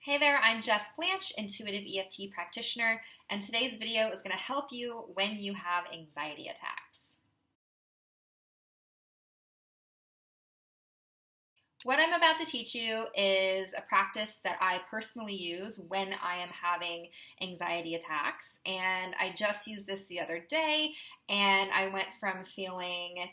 Hey there, I'm Jess Blanche, intuitive EFT practitioner, and today's video is going to help you when you have anxiety attacks. What I'm about to teach you is a practice that I personally use when I am having anxiety attacks, and I just used this the other day, and I went from feeling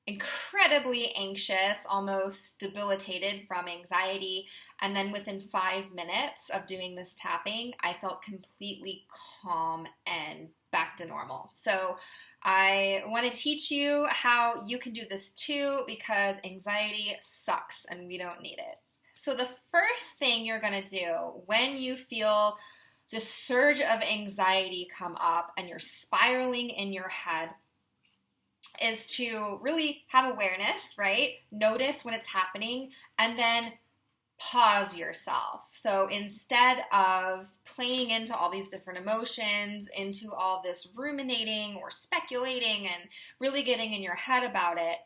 incredibly anxious, almost debilitated from anxiety, and then within 5 minutes of doing this tapping, I felt completely calm and back to normal. So I want to teach you how you can do this too, because anxiety sucks and we don't need it. So the first thing you're going to do when you feel this surge of anxiety come up and you're spiraling in your head is to really have awareness, right? Notice when it's happening and then pause yourself. So instead of playing into all these different emotions, into all this ruminating or speculating and really getting in your head about it,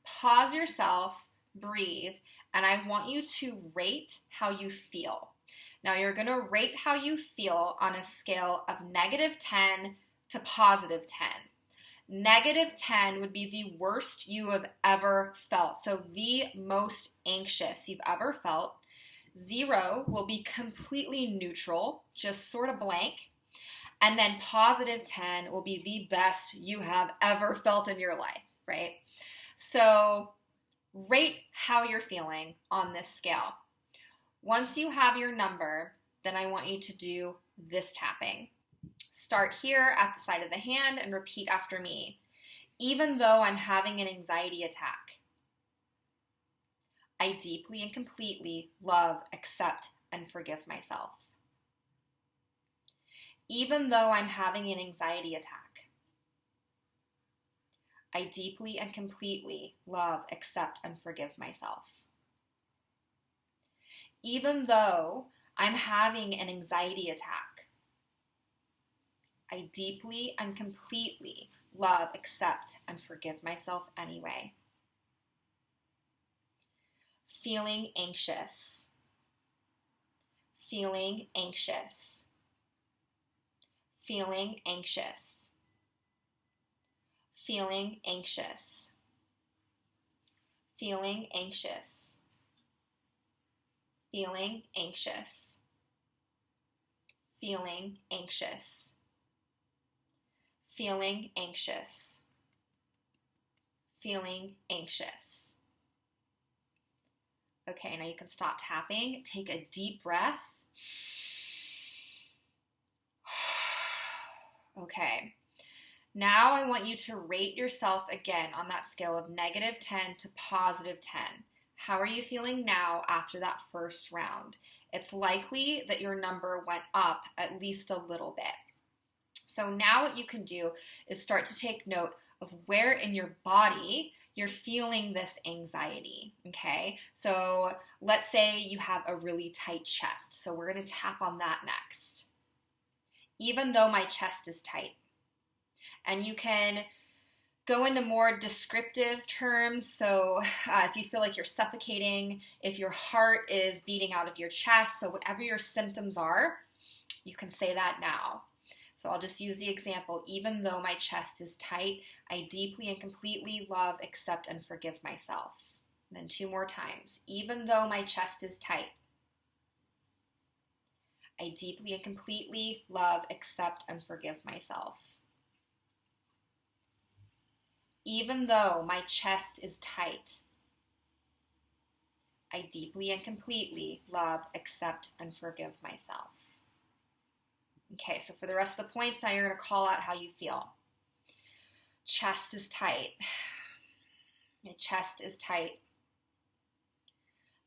pause yourself, breathe, and I want you to rate how you feel. Now you're going to rate how you feel on a scale of -10 to +10. -10 would be the worst you have ever felt, so the most anxious you've ever felt. 0 will be completely neutral, just sort of blank. And then +10 will be the best you have ever felt in your life, right? So rate how you're feeling on this scale. Once you have your number, then I want you to do this tapping. Start here at the side of the hand and repeat after me. Even though I'm having an anxiety attack, I deeply and completely love, accept, and forgive myself. Even though I'm having an anxiety attack, I deeply and completely love, accept, and forgive myself. Even though I'm having an anxiety attack, I deeply and completely love, accept, and forgive myself anyway. Feeling anxious. Feeling anxious. Feeling anxious. Feeling anxious. Feeling anxious. Feeling anxious. Feeling anxious. Feeling anxious. Feeling anxious. Okay, now you can stop tapping. Take a deep breath. Okay. Now I want you to rate yourself again on that scale of -10 to +10. How are you feeling now after that first round? It's likely that your number went up at least a little bit. So now what you can do is start to take note of where in your body you're feeling this anxiety, okay? So let's say you have a really tight chest. So we're going to tap on that next. Even though my chest is tight. And you can go into more descriptive terms. So if you feel like you're suffocating, if your heart is beating out of your chest, so whatever your symptoms are, you can say that now. So I'll just use the example, even though my chest is tight, I deeply and completely love, accept, and forgive myself. And then 2 more times. Even though my chest is tight, I deeply and completely love, accept, and forgive myself. Even though my chest is tight, I deeply and completely love, accept, and forgive myself. Okay, so for the rest of the points, now you're going to call out how you feel. Chest is tight. My chest is tight.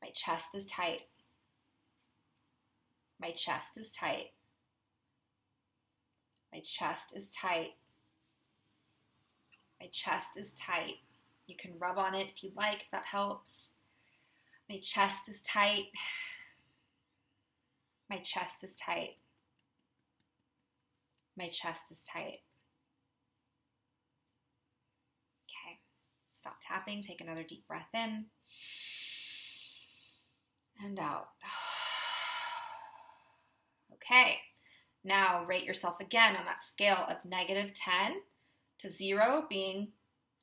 My chest is tight. My chest is tight. My chest is tight. My chest is tight. You can rub on it if you'd like, if that helps. My chest is tight. My chest is tight. My chest is tight. Okay, stop tapping. Take another deep breath in and out. Okay, now rate yourself again on that scale of -10 to 0 being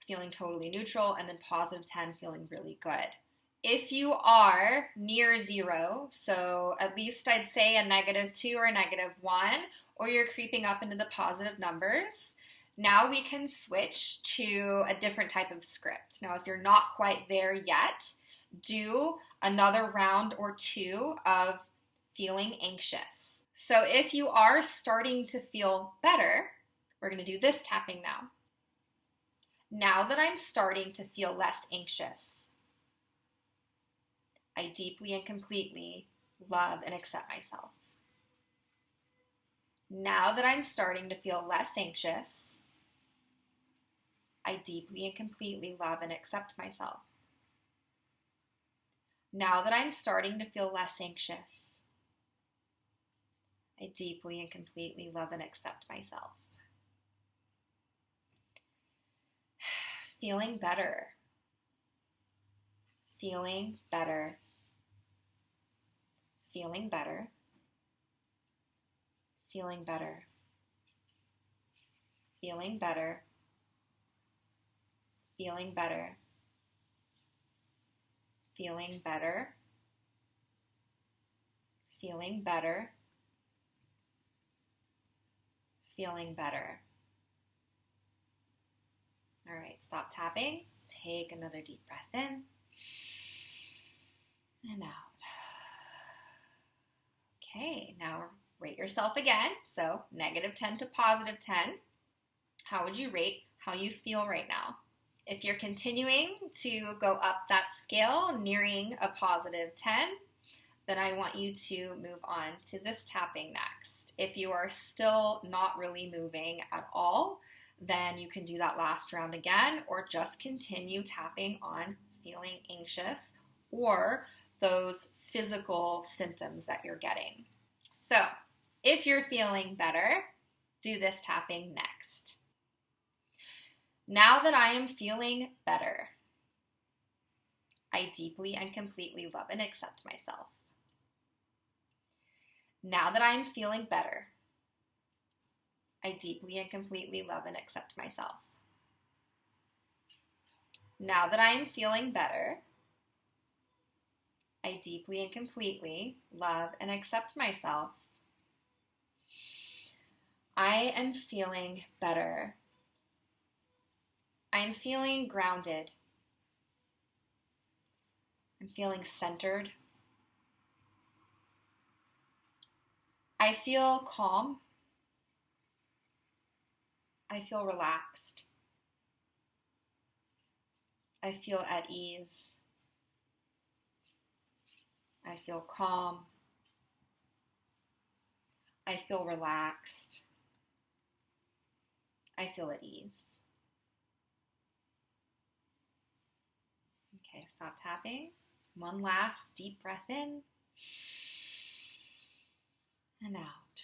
feeling totally neutral, and then +10 feeling really good. If you are near 0, so at least I'd say a -2 or a -1, or you're creeping up into the positive numbers, now we can switch to a different type of script. Now, if you're not quite there yet, do another round or 2 of feeling anxious. So if you are starting to feel better, we're going to do this tapping now. Now that I'm starting to feel less anxious, I deeply and completely love and accept myself. Now that I'm starting to feel less anxious, I deeply and completely love and accept myself. Now that I'm starting to feel less anxious, I deeply and completely love and accept myself. Feeling better. Feeling better. Feeling better. Feeling better. Feeling better. Feeling better. Feeling better. Feeling better. Feeling better. All right, stop tapping. Take another deep breath in and out. Okay, now rate yourself again. So -10 to +10. How would you rate how you feel right now? If you're continuing to go up that scale, nearing a +10, then I want you to move on to this tapping next. If you are still not really moving at all, then you can do that last round again, or just continue tapping on feeling anxious or those physical symptoms that you're getting. So if you're feeling better, do this tapping next. Now that I am feeling better, I deeply and completely love and accept myself. Now that I am feeling better, I deeply and completely love and accept myself. Now that I am feeling better, I deeply and completely love and accept myself. I am feeling better. I'm feeling grounded. I'm feeling centered. I feel calm. I feel relaxed. I feel at ease. I feel calm. I feel relaxed. I feel at ease. Okay, stop tapping. One last deep breath in and out.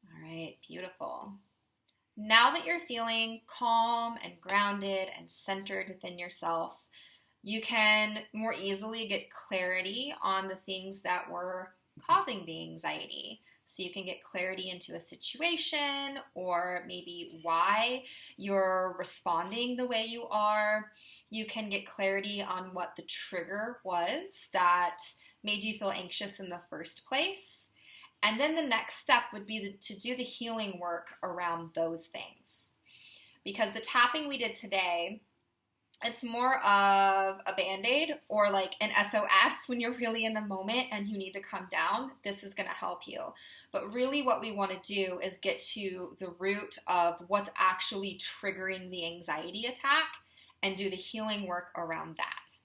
All right, beautiful. Now that you're feeling calm and grounded and centered within yourself, you can more easily get clarity on the things that were causing the anxiety. So you can get clarity into a situation, or maybe why you're responding the way you are. You can get clarity on what the trigger was that made you feel anxious in the first place. And then the next step would be to do the healing work around those things. Because the tapping we did today, it's more of a Band-Aid or like an SOS when you're really in the moment and you need to come down. This is going to help you. But really what we want to do is get to the root of what's actually triggering the anxiety attack and do the healing work around that.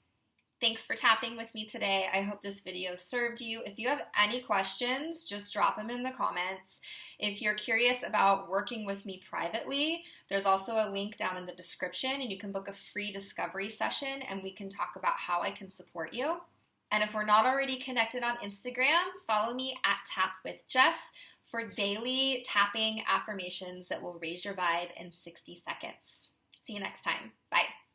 Thanks for tapping with me today. I hope this video served you. If you have any questions, just drop them in the comments. If you're curious about working with me privately, there's also a link down in the description, and you can book a free discovery session and we can talk about how I can support you. And if we're not already connected on Instagram, follow me at @tapwithjess for daily tapping affirmations that will raise your vibe in 60 seconds. See you next time. Bye.